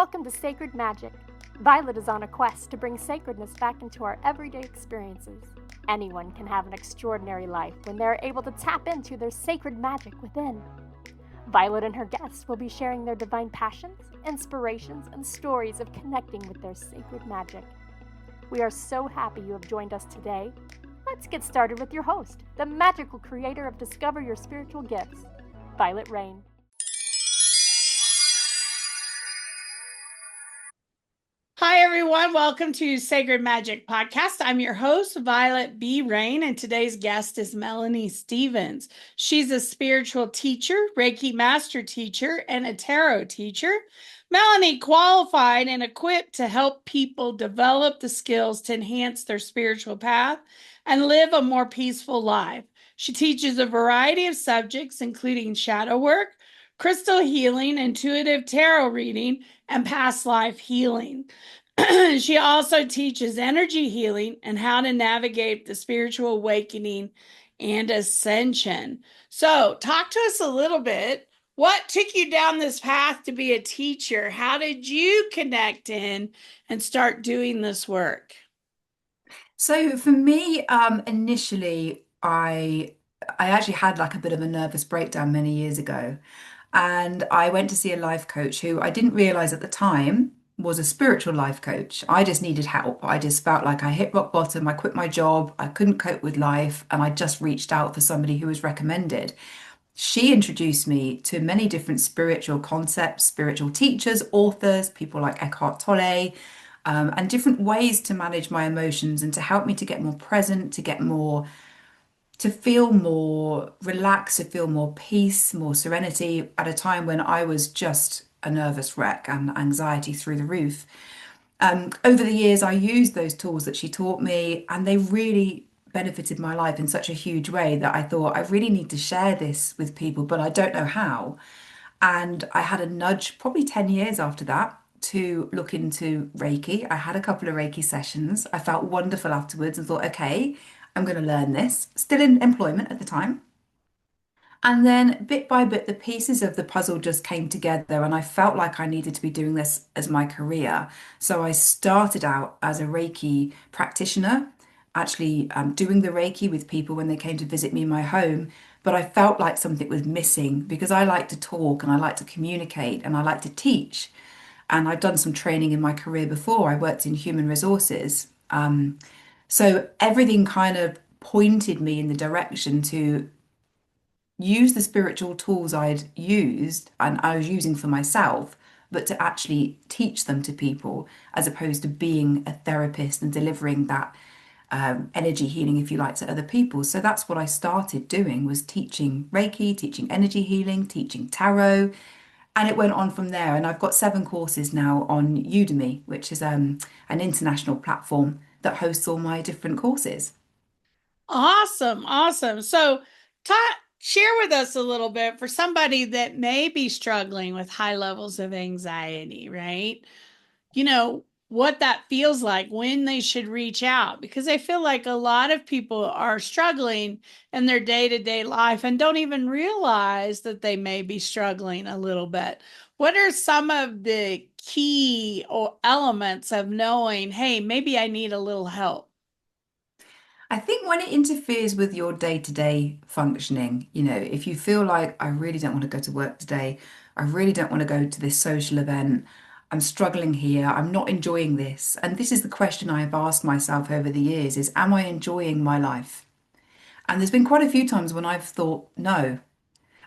Welcome to Sacred Magic. Violet is on a quest to bring sacredness back into our everyday experiences. Anyone can have an extraordinary life when they are able to tap into their sacred magic within. Violet and her guests will be sharing their divine passions, inspirations, and stories of connecting with their sacred magic. We are so happy you have joined us today. Let's get started with your host, the magical creator of Discover Your Spiritual Gifts, Vialet Rayne. Hi, everyone. Welcome to Sacred Magic Podcast. I'm your host, Vialet B Rayne, and today's guest is Melanie Stevens. She's a spiritual teacher, Reiki master teacher, and a tarot teacher. Melanie qualified and equipped to help people develop the skills to enhance their spiritual path and live a more peaceful life. She teaches a variety of subjects, including shadow work, crystal healing, intuitive tarot reading, and past life healing. She also teaches energy healing and how to navigate the spiritual awakening and ascension. So, talk to us a little bit. What took you down this path to be a teacher? How did you connect in and start doing this work? So for me, initially, I actually had like a bit of a nervous breakdown many years ago, and I went to see a life coach who I didn't realize at the time was a spiritual life coach. I just needed help. I just felt like I hit rock bottom. I quit my job. I couldn't cope with life, and I just reached out for somebody who was recommended. She introduced me to many different spiritual concepts, spiritual teachers, authors, people like Eckhart Tolle, and different ways to manage my emotions and to help me to get more present, to feel more relaxed, to feel more peace, more serenity at a time when I was just a nervous wreck and anxiety through the roof. Over the years, I used those tools that she taught me, and they really benefited my life in such a huge way that I thought I really need to share this with people, but I don't know how. And I had a nudge probably 10 years after that to look into Reiki. I had a couple of Reiki sessions. I felt wonderful afterwards and thought, okay, I'm going to learn this. Still in employment at the time. And then bit by bit, the pieces of the puzzle just came together, and I felt like I needed to be doing this as my career. So I started out as a Reiki practitioner, actually doing the Reiki with people when they came to visit me in my home. But I felt like something was missing because I like to talk and I like to communicate and I like to teach. And I've done some training in my career before. I worked in human resources. So everything kind of pointed me in the direction to use the spiritual tools I'd used and I was using for myself, but to actually teach them to people as opposed to being a therapist and delivering that energy healing, if you like, to other people. So that's what I started doing, was teaching Reiki, teaching energy healing, teaching tarot, and it went on from there. And I've got 7 courses now on Udemy, which is an international platform that hosts all my different courses. Awesome. Awesome. So, share with us a little bit for somebody that may be struggling with high levels of anxiety, right? What that feels like, when they should reach out, because I feel like a lot of people are struggling in their day-to-day life and don't even realize that they may be struggling a little bit. What are some of the key or elements of knowing, hey, maybe I need a little help? I think when it interferes with your day-to-day functioning, if you feel like I really don't want to go to work today, I really don't want to go to this social event, I'm struggling here, I'm not enjoying this. And this is the question I've asked myself over the years is, am I enjoying my life? And there's been quite a few times when I've thought, no.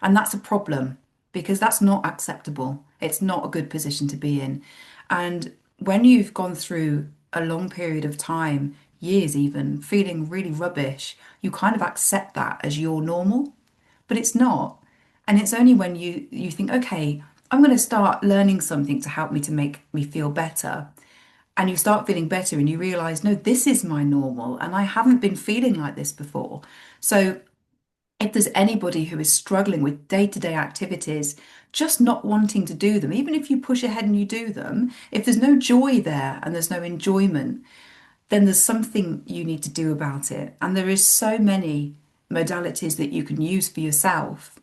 And that's a problem because that's not acceptable. It's not a good position to be in. And when you've gone through a long period of time, years even, feeling really rubbish, you kind of accept that as your normal, but it's not. And it's only when you think, okay, I'm going to start learning something to help me to make me feel better. And you start feeling better and you realize, no, this is my normal and I haven't been feeling like this before. So if there's anybody who is struggling with day-to-day activities, just not wanting to do them, even if you push ahead and you do them, if there's no joy there and there's no enjoyment, then there's something you need to do about it. And there is so many modalities that you can use for yourself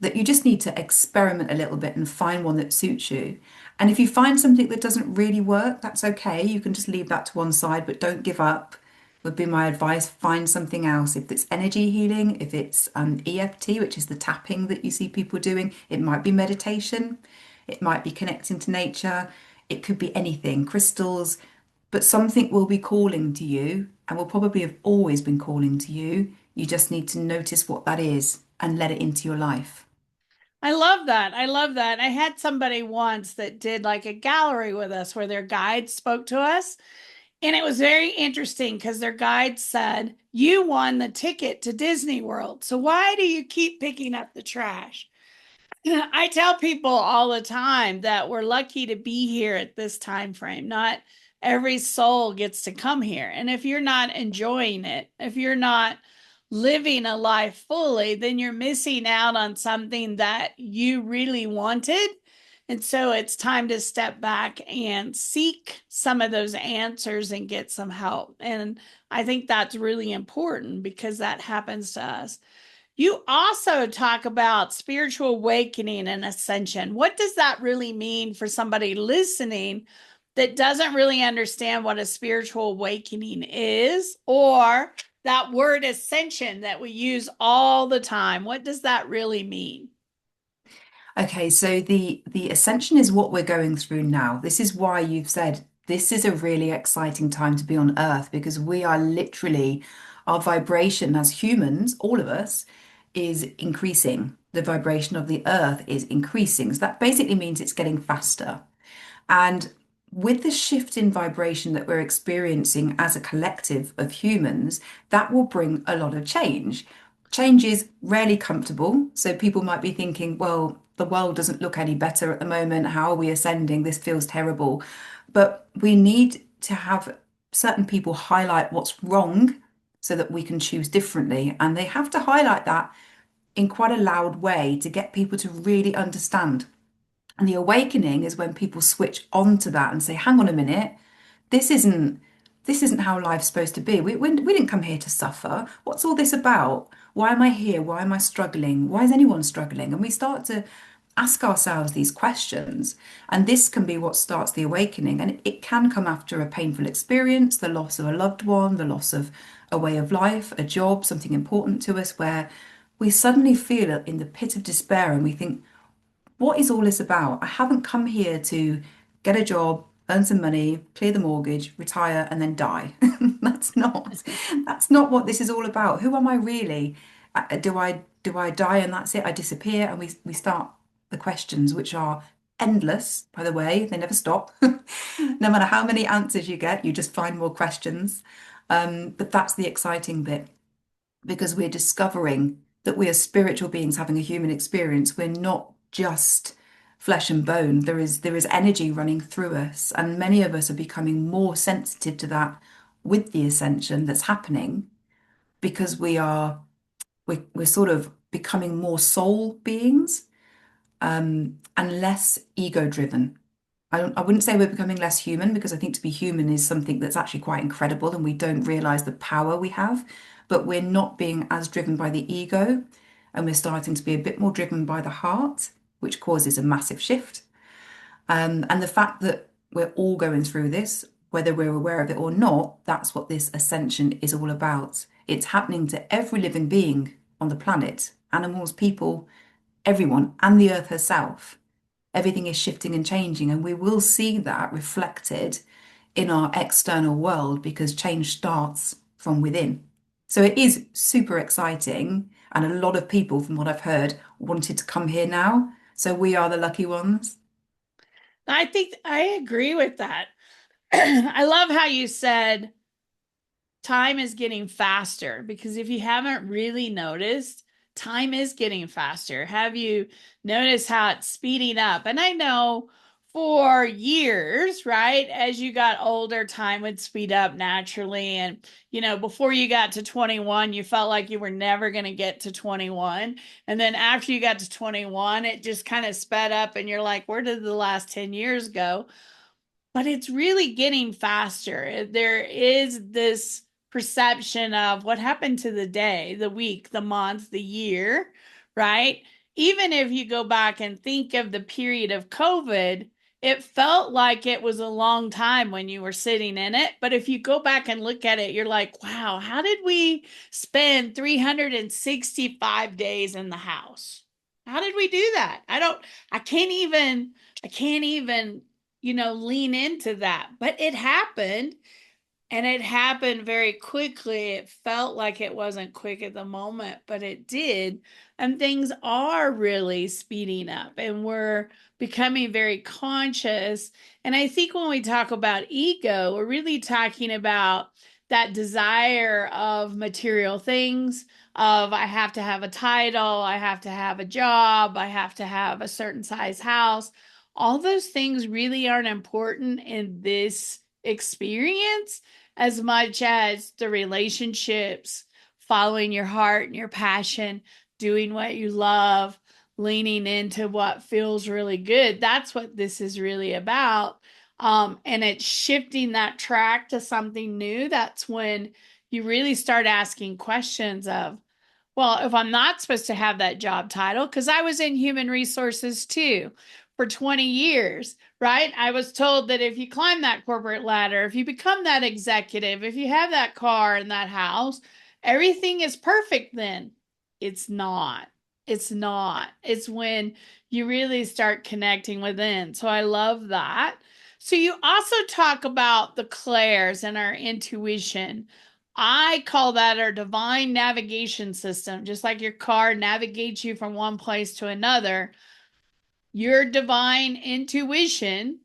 that you just need to experiment a little bit and find one that suits you. And if you find something that doesn't really work, that's okay. You can just leave that to one side, but don't give up, would be my advice. Find something else. If it's energy healing, if it's EFT, which is the tapping that you see people doing, it might be meditation, it might be connecting to nature, it could be anything, crystals, but something will be calling to you and will probably have always been calling to you. You just need to notice what that is and let it into your life. I love that. I love that. I had somebody once that did like a gallery with us where their guide spoke to us. And it was very interesting because their guide said, "You won the ticket to Disney World. So why do you keep picking up the trash?" I tell people all the time that we're lucky to be here at this time frame. Not every soul gets to come here. And if you're not enjoying it, if you're not living a life fully, then you're missing out on something that you really wanted. And so it's time to step back and seek some of those answers and get some help. And I think that's really important because that happens to us. You also talk about spiritual awakening and ascension. What does that really mean for somebody listening that doesn't really understand what a spiritual awakening is, or that word ascension that we use all the time? What does that really mean? Okay, so the ascension is what we're going through now. This is why you've said this is a really exciting time to be on Earth because we are literally, our vibration as humans, all of us, is increasing. The vibration of the Earth is increasing. So that basically means it's getting faster. And with the shift in vibration that we're experiencing as a collective of humans, that will bring a lot of change. Change is rarely comfortable. So people might be thinking, well, the world doesn't look any better at the moment. How are we ascending? This feels terrible. But we need to have certain people highlight what's wrong so that we can choose differently. And they have to highlight that in quite a loud way to get people to really understand. And the awakening is when people switch on to that and say, hang on a minute, this isn't this isn't how life's supposed to be. We didn't come here to suffer. What's all this about? Why am I here? Why am I struggling? Why is anyone struggling? And we start to ask ourselves these questions. And this can be what starts the awakening. And it can come after a painful experience, the loss of a loved one, the loss of a way of life, a job, something important to us, where we suddenly feel in the pit of despair and we think, what is all this about? I haven't come here to get a job, earn some money, clear the mortgage, retire, and then die. That's not what this is all about. Who am I really? Do I die and that's it? I disappear, and we start the questions, which are endless, by the way. They never stop. No matter how many answers you get, you just find more questions. But that's the exciting bit because we're discovering that we are spiritual beings having a human experience. We're not just flesh and bone. There is energy running through us, and many of us are becoming more sensitive to that with the ascension that's happening because we're sort of becoming more soul beings and less ego driven. I wouldn't say we're becoming less human because I think to be human is something that's actually quite incredible and we don't realize the power we have, but we're not being as driven by the ego and we're starting to be a bit more driven by the heart, which causes a massive shift. And the fact that we're all going through this, whether we're aware of it or not, that's what this ascension is all about. It's happening to every living being on the planet, animals, people, everyone, and the earth herself. Everything is shifting and changing, and we will see that reflected in our external world because change starts from within. So it is super exciting, and a lot of people, from what I've heard, wanted to come here now. So we are the lucky ones. I think I agree with that. I love how you said time is getting faster because if you haven't really noticed, time is getting faster. Have you noticed how it's speeding up? And I know for years, right, as you got older, time would speed up naturally. And, before you got to 21, you felt like you were never going to get to 21. And then after you got to 21, it just kind of sped up and you're like, where did the last 10 years go? But it's really getting faster. There is this perception of what happened to the day, the week, the month, the year, right? Even if you go back and think of the period of COVID, it felt like it was a long time when you were sitting in it. But if you go back and look at it, you're like, wow, how did we spend 365 days in the house? How did we do that? I can't even, lean into that, but it happened. And it happened very quickly. It felt like it wasn't quick at the moment, but it did. And things are really speeding up and we're becoming very conscious. And I think when we talk about ego, we're really talking about that desire of material things, of I have to have a title, I have to have a job, I have to have a certain size house. All those things really aren't important in this experience as much as the relationships, following your heart and your passion, doing what you love, leaning into what feels really good. That's what this is really about. And it's shifting that track to something new. That's when you really start asking questions of, well, if I'm not supposed to have that job title, because I was in human resources too for 20 years, right? I was told that if you climb that corporate ladder, if you become that executive, if you have that car and that house, everything is perfect then. It's not. It's not. It's when you really start connecting within. So I love that. So you also talk about the clairs and our intuition. I call that our divine navigation system. Just like your car navigates you from one place to another, your divine intuition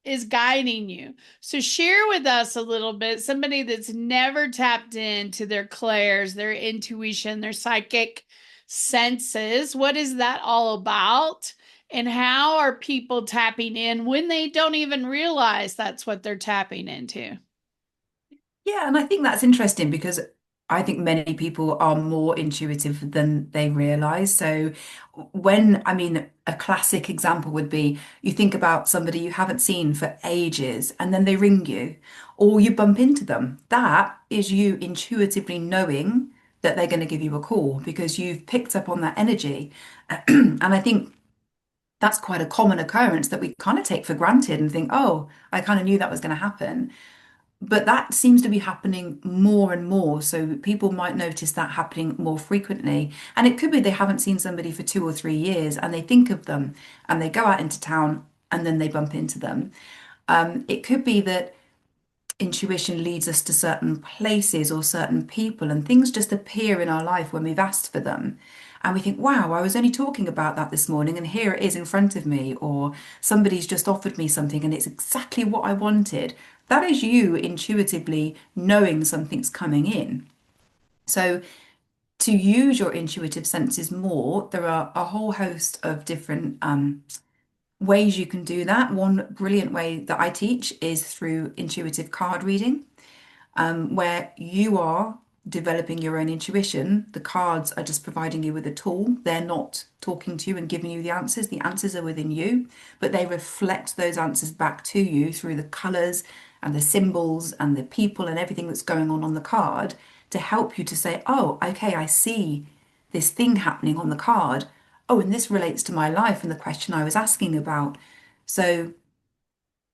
is guiding you. So share with us a little bit, somebody that's never tapped into their clairs, their intuition, their psychic senses. What is that all about? And how are people tapping in when they don't even realize that's what they're tapping into? Yeah, and I think that's interesting because I think many people are more intuitive than they realize. So, I mean, a classic example would be you think about somebody you haven't seen for ages and then they ring you or you bump into them. That is you intuitively knowing that they're going to give you a call because you've picked up on that energy. And I think that's quite a common occurrence that we kind of take for granted and think, oh, I kind of knew that was going to happen. But that seems to be happening more and more. So people might notice that happening more frequently. And it could be they haven't seen somebody for 2 or 3 years and they think of them and they go out into town and then they bump into them. It could be that intuition leads us to certain places or certain people, and things just appear in our life when we've asked for them. And we think, wow, I was only talking about that this morning, and here it is in front of me, or somebody's just offered me something and it's exactly what I wanted. That is you intuitively knowing something's coming in. So, to use your intuitive senses more, there are a whole host of different ways you can do that. One brilliant way that I teach is through intuitive card reading, where you are developing your own intuition. The cards are just providing you with a tool. They're not talking to you and giving you the answers. The answers are within you, but they reflect those answers back to you through the colors and the symbols and the people and everything that's going on the card to help you to say, oh, okay, I see this thing happening on the card. Oh, and this relates to my life and the question I was asking about. So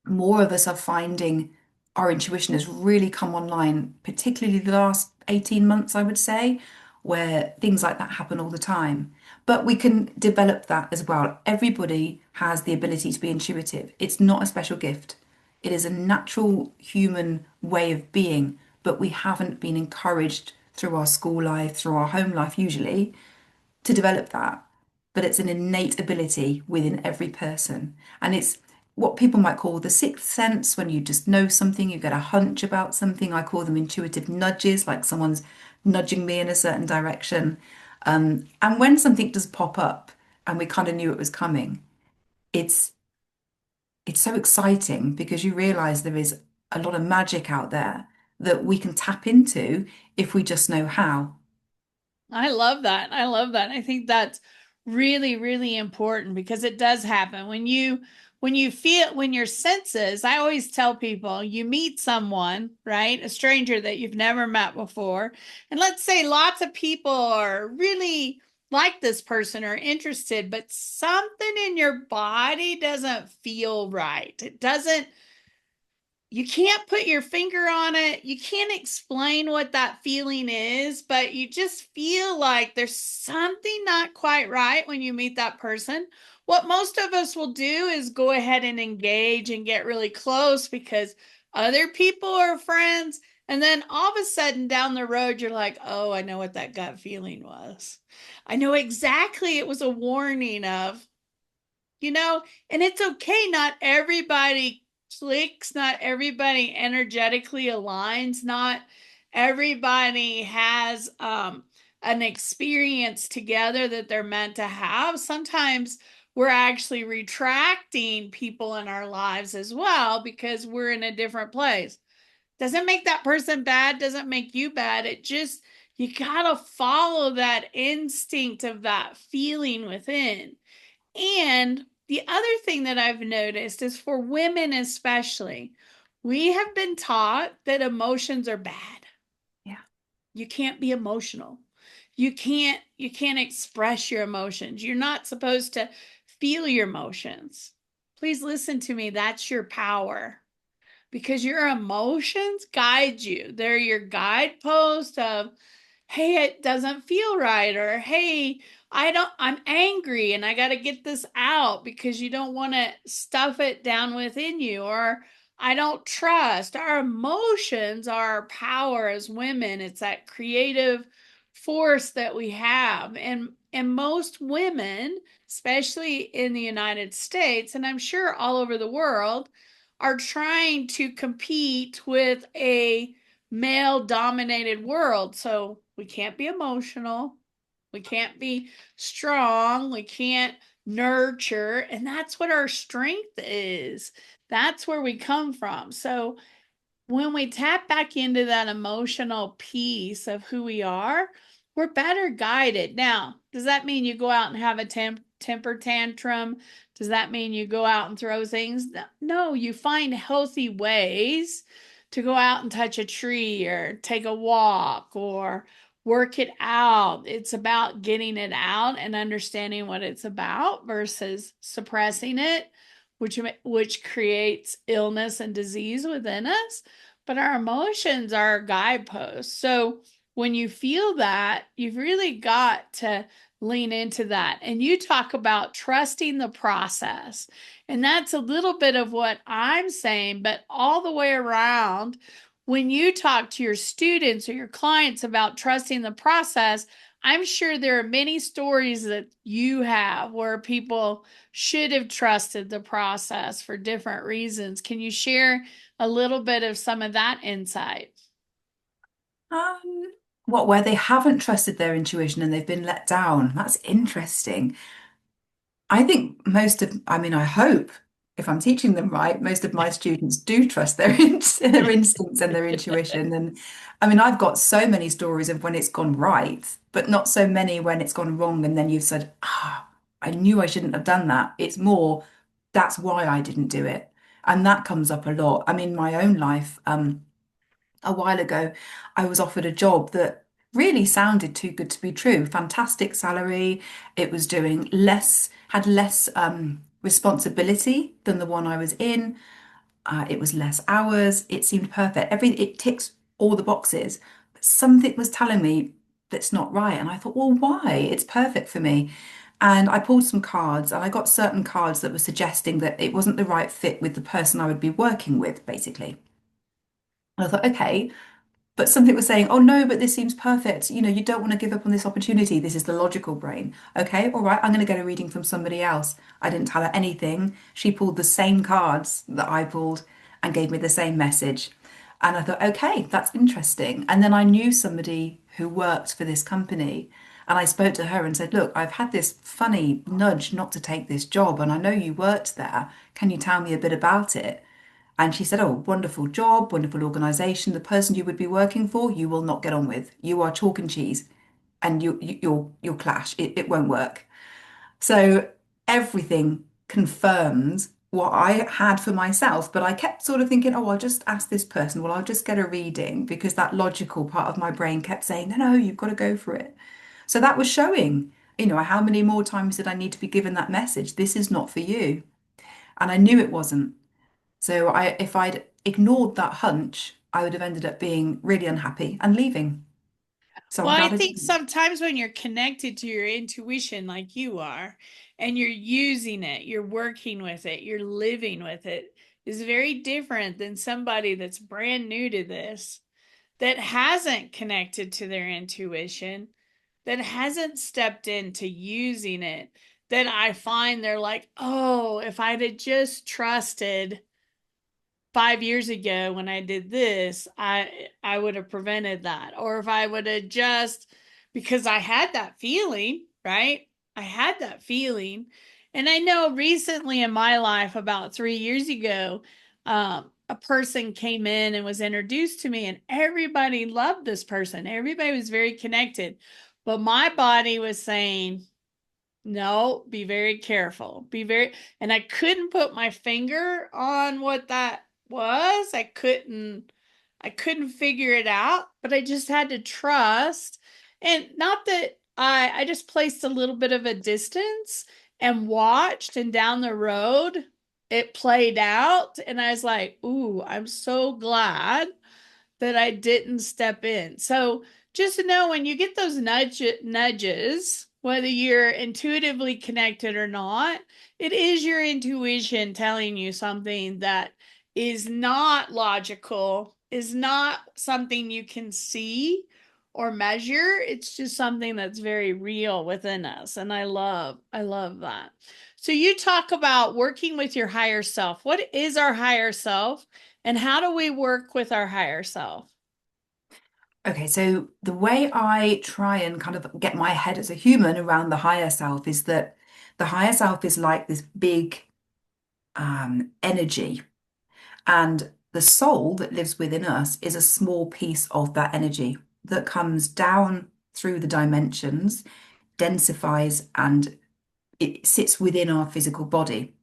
more of us are finding our intuition has really come online, particularly the last 18 months, I would say, where things like that happen all the time. But we can develop that as well. Everybody has the ability to be intuitive. It's not a special gift. It is a natural human way of being, but we haven't been encouraged through our school life, through our home life usually, to develop that. But it's an innate ability within every person. And it's what people might call the sixth sense when you just know something, you get a hunch about something. I call them intuitive nudges, like someone's nudging me in a certain direction. And when something does pop up and we kind of knew it was coming, it's it's so exciting because you realize there is a lot of magic out there that we can tap into if we just know how. I love that. I love that. I think that's really, really important because it does happen when your senses, I always tell people you meet someone, right? A stranger that you've never met before. And let's say lots of people are really like this person or interested, but something in your body doesn't feel right. It doesn't, you can't put your finger on it. You can't explain what that feeling is, but you just feel like there's something not quite right when you meet that person. What most of us will do is go ahead and engage and get really close because other people are friends. And then all of a sudden down the road, you're like, oh, I know what that gut feeling was. I know exactly it was a warning of, and it's okay. Not everybody clicks, not everybody energetically aligns, not everybody has an experience together that they're meant to have. Sometimes we're actually retracting people in our lives as well because we're in a different place. Doesn't make that person bad, doesn't make you bad. It just, you gotta follow that instinct of that feeling within. And the other thing that I've noticed is for women especially, we have been taught that emotions are bad. Yeah. You can't be emotional. You can't express your emotions. You're not supposed to feel your emotions. Please listen to me. That's your power because your emotions guide you. They're your guidepost of, hey, it doesn't feel right, or hey, I'm angry and I got to get this out, because you don't want to stuff it down within you, or I don't trust. Our emotions are our power as women. It's that creative force that we have. And most women, especially in the United States, and I'm sure all over the world, are trying to compete with a male dominated world. So we can't be emotional. We can't be strong. We can't nurture. And that's what our strength is. That's where we come from. So when we tap back into that emotional piece of who we are, we're better guided. Now, does that mean you go out and have a temper tantrum? Does that mean you go out and throw things? No, you find healthy ways to go out and touch a tree or take a walk or work it out. It's about getting it out and understanding what it's about versus suppressing it, which creates illness and disease within us. But our emotions are our guideposts. So when you feel that, you've really got to lean into that. And you talk about trusting the process. And that's a little bit of what I'm saying, but all the way around, when you talk to your students or your clients about trusting the process, I'm sure there are many stories that you have where people should have trusted the process for different reasons. Can you share a little bit of some of that insight? Um, what, where they haven't trusted their intuition and they've been let down? That's interesting. I think I mean, I hope if I'm teaching them right, most of my students do trust their instincts and their intuition. And I mean, I've got so many stories of when it's gone right, but not so many when it's gone wrong. And then you've said, I knew I shouldn't have done that. It's more, that's why I didn't do it. And that comes up a lot. I mean, my own life, a while ago, I was offered a job that really sounded too good to be true. Fantastic salary. It was doing less, had less responsibility than the one I was in. It was less hours. It seemed perfect. It ticks all the boxes. But something was telling me that's not right. And I thought, well, why? It's perfect for me. And I pulled some cards and I got certain cards that were suggesting that it wasn't the right fit with the person I would be working with, basically. And I thought, okay, but something was saying, oh no, but this seems perfect. You know, you don't want to give up on this opportunity. This is the logical brain. Okay, all right, I'm going to get a reading from somebody else. I didn't tell her anything. She pulled the same cards that I pulled and gave me the same message. And I thought, okay, that's interesting. And then I knew somebody who worked for this company. And I spoke to her and said, look, I've had this funny nudge not to take this job. And I know you worked there. Can you tell me a bit about it? And she said, oh, wonderful job, wonderful organization. The person you would be working for, you will not get on with. You are chalk and cheese and you'll clash. It won't work. So everything confirms what I had for myself. But I kept sort of thinking, oh, I'll just ask this person. Well, I'll just get a reading because that logical part of my brain kept saying, no, no, you've got to go for it. So that was showing. how many more times did I need to be given that message? This is not for you. And I knew it wasn't. So if I'd ignored that hunch, I would have ended up being really unhappy and leaving. So I'm Well, I glad I think didn't. sometimes when you're connected to your intuition like you are, and you're using it, you're working with it, you're living with it, is very different than somebody that's brand new to this, that hasn't connected to their intuition, that hasn't stepped into using it. That I find they're like, oh, if I'd have just trusted 5 years ago when I did this, I would have prevented that. Or if I would have just, because I had that feeling, right? I had that feeling. And I know recently in my life, about 3 years ago, a person came in and was introduced to me, and everybody loved this person. Everybody was very connected. But my body was saying, no, be very careful. And I couldn't put my finger on what that was. I couldn't figure it out, but I just had to trust. And not that I just placed a little bit of a distance and watched, and down the road it played out. And I was like, ooh, I'm so glad that I didn't step in. So just to know, when you get those nudges, whether you're intuitively connected or not, it is your intuition telling you something that is not logical, is not something you can see or measure. It's just something that's very real within us. And I love that. So you talk about working with your higher self. What is our higher self? And how do we work with our higher self? Okay, so the way I try and kind of get my head as a human around the higher self is that the higher self is like this big energy, and the soul that lives within us is a small piece of that energy that comes down through the dimensions, densifies, and it sits within our physical body.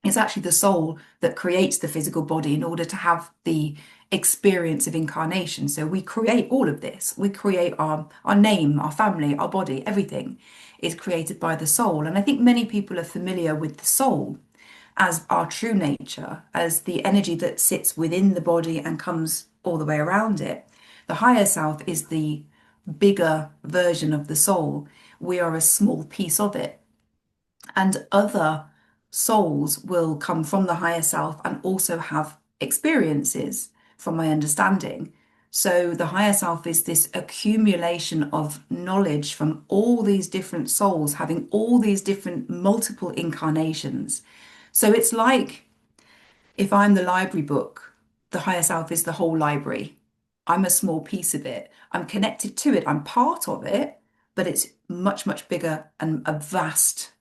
It's actually the soul that creates the physical body in order to have the experience of incarnation. So we create all of this. We create our name, our family, our body, everything is created by the soul. And I think many people are familiar with the soul as our true nature, as the energy that sits within the body and comes all the way around it. The higher self is the bigger version of the soul. We are a small piece of it. And other souls will come from the higher self and also have experiences, from my understanding. So the higher self is this accumulation of knowledge from all these different souls having all these different multiple incarnations. So it's like, if I'm the library book, the higher self is the whole library. I'm a small piece of it. I'm connected to it. I'm part of it, but it's much, much bigger and a vast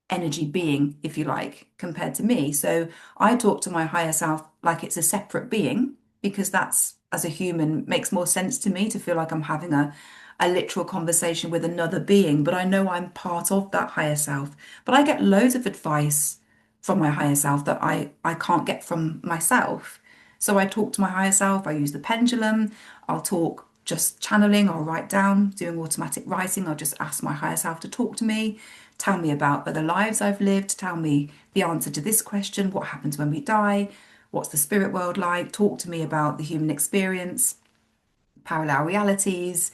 energy being, if you like, compared to me. So I talk to my higher self like it's a separate being, because that's, as a human, makes more sense to me to feel like I'm having a literal conversation with another being. But I know I'm part of that higher self. But I get loads of advice from my higher self that I can't get from myself. So I talk to my higher self, I use the pendulum, I'll talk just channeling, I'll write down, doing automatic writing, I'll just ask my higher self to talk to me, tell me about other lives I've lived, tell me the answer to this question, what happens when we die, what's the spirit world like, talk to me about the human experience, parallel realities,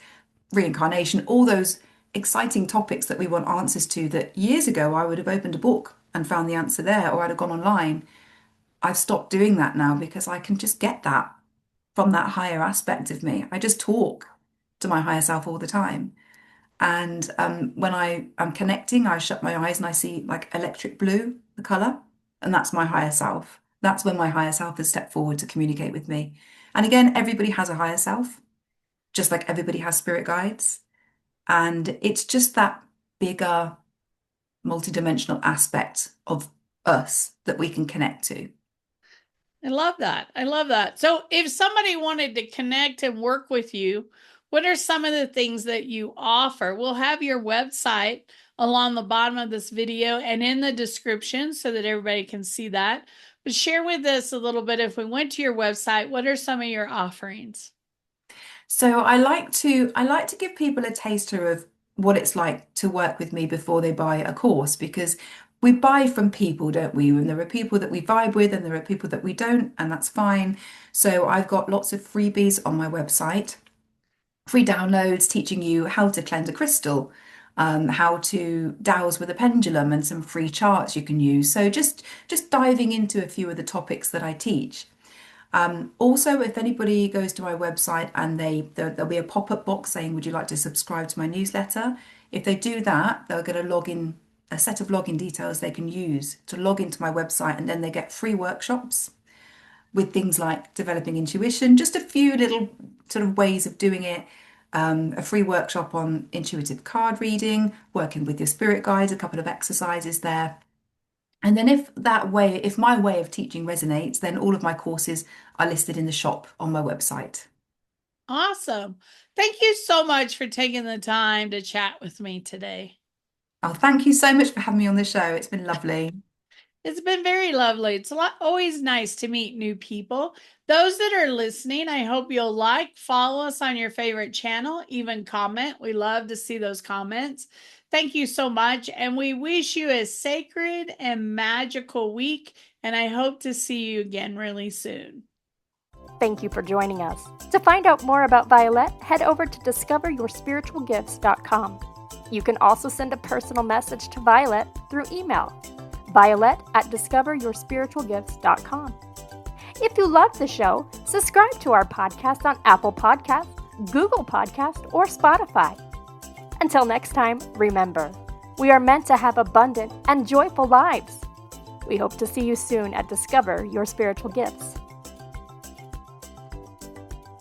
reincarnation, all those exciting topics that we want answers to, that years ago I would have opened a book and found the answer there, or I'd have gone online. I've stopped doing that now because I can just get that from that higher aspect of me. I just talk to my higher self all the time. And when I am connecting, I shut my eyes and I see like electric blue, the color, and that's my higher self. That's when my higher self has stepped forward to communicate with me. And again, everybody has a higher self, just like everybody has spirit guides. And it's just that bigger, multidimensional aspect of us that we can connect to. I love that. I love that. So if somebody wanted to connect and work with you, what are some of the things that you offer? We'll have your website along the bottom of this video and in the description so that everybody can see that. But share with us a little bit, if we went to your website, what are some of your offerings? So I like to give people a taster of what it's like to work with me before they buy a course, because we buy from people, don't we? And there are people that we vibe with and there are people that we don't, and that's fine. So I've got lots of freebies on my website, free downloads teaching you how to cleanse a crystal, how to dowse with a pendulum, and some free charts you can use. So just diving into a few of the topics that I teach. Also, if anybody goes to my website and there'll be a pop-up box saying, would you like to subscribe to my newsletter? If they do that, they'll get a set of login details they can use to log into my website, and then they get free workshops with things like developing intuition, just a few little sort of ways of doing it. A free workshop on intuitive card reading, working with your spirit guides, a couple of exercises there. And then if my way of teaching resonates, then all of my courses are listed in the shop on my website. Awesome. Thank you so much for taking the time to chat with me today. Oh, thank you so much for having me on the show. It's been lovely. It's been very lovely. It's always nice to meet new people. Those that are listening, I hope you'll follow us on your favorite channel, even comment. We love to see those comments. Thank you so much. And we wish you a sacred and magical week. And I hope to see you again really soon. Thank you for joining us. To find out more about Vialet, head over to discoveryourspiritualgifts.com. You can also send a personal message to Vialet through email, violet@discoveryourspiritualgifts.com. If you love the show, subscribe to our podcast on Apple Podcasts, Google Podcasts, or Spotify. Until next time, remember, we are meant to have abundant and joyful lives. We hope to see you soon at Discover Your Spiritual Gifts.